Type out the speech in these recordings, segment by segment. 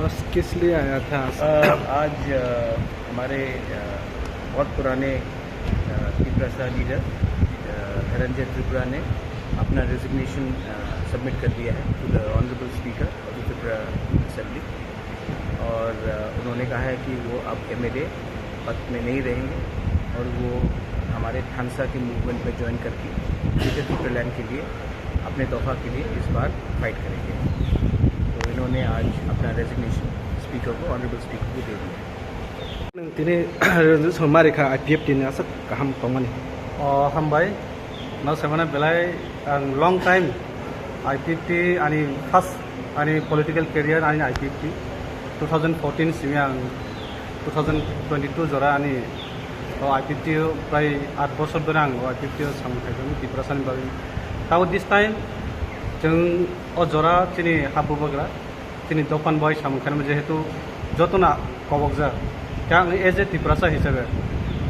बस किस लिए आया था? आज हमारे बहुत पुराने त्रिपुरा लीडर धनंजय त्रिपुरा ने अपना रेजिग्नेशन सबमिट कर दिया है to the honourable speaker of the Tripura assembly. और उन्होंने कहा है कि वो अब एमएलए पद में नहीं रहेंगे और वो हमारे थानसा के मूवमेंट में ज्वाइन करके ग्रेटर त्रिपुरा लैंड के लिए अपने तोहफा के लिए इस बार फाइट करेंगे। तो इन्होंने आज अपना रेजिग्नेशन स्पीकर को ऑनरेबल स्पीकर को दे दिया। दिनै रेजिग्नेसन मारिखा आईपीएफ दिनै आसा गाहाम तंगमानि हामबाय ना सेमाना बेलाय आं लं टाइम आईपीएफटी आनी फर्स्ट आनी पॉलिटिकल कैरियर आनी आईपीएफटी 2014 सिमी आं 2022 जरा आनी आईपीएफटी प्राय 8 बছर धरे आं आईपीएफटी सामलायदों त्रिपुरासानि बागै ताबो दिस टाइम जों जरा तिनि हाबु बग्रा तिनि दफान बय सामखान जेहेतु जतना कबकजा क्या एज ए त्रिपुरासा हिसाबै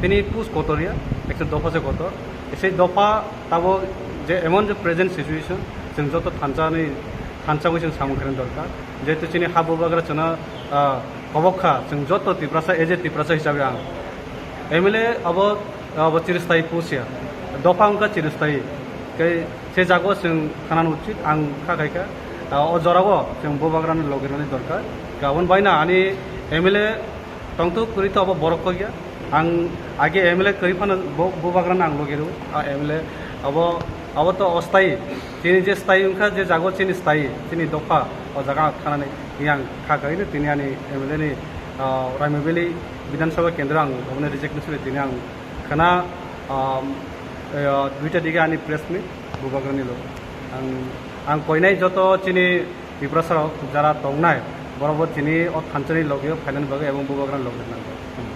तिनि पुस गतरिया एक दफा से गत एसे दफा ताबो जे एमन जे प्रेजेंट सिचुएशन जों जत थानसाखौ जों सामखान दरकार जेहेतु तिनि हाबु बग्रा जोंना कबखा जों जत त्रिपुरासा एज ए त्रिपुरासा हिसाबै आं एमएलए अब चिरस्थायी पुसिया दफा उनका चिरस्थायी से जागो जों खानान उचित आं खाखायखा जराबो जों बोबाग्रानि लगेरनानै दरकार गाबोन बायना आनी एमएलए तंतु करित अब बरक गया आं आगे एमएलए करिफाना बोबाग्रान आं लगेरो एमएलए अब तो अस्थायी तिनि जे स्थायी उनका जे जागो तिनि स्थायी तिनि दफा जगह खानानै आं खाखायनो तिनि आनी एमएलए नि रायमोबेली विधानसभा केंद्र आं गभर्नर रिजेक्टनेसन तिनि आं खाना दुईटा दिगे आनी प्रेस में बोबाग्रानि लो आं कयनाय जत तिनि त्रिपुरासाराव जारा दंनाय बराबर तिनि थानसानि लगे फाइनाल बागै एवं बोबाग्रानि लगे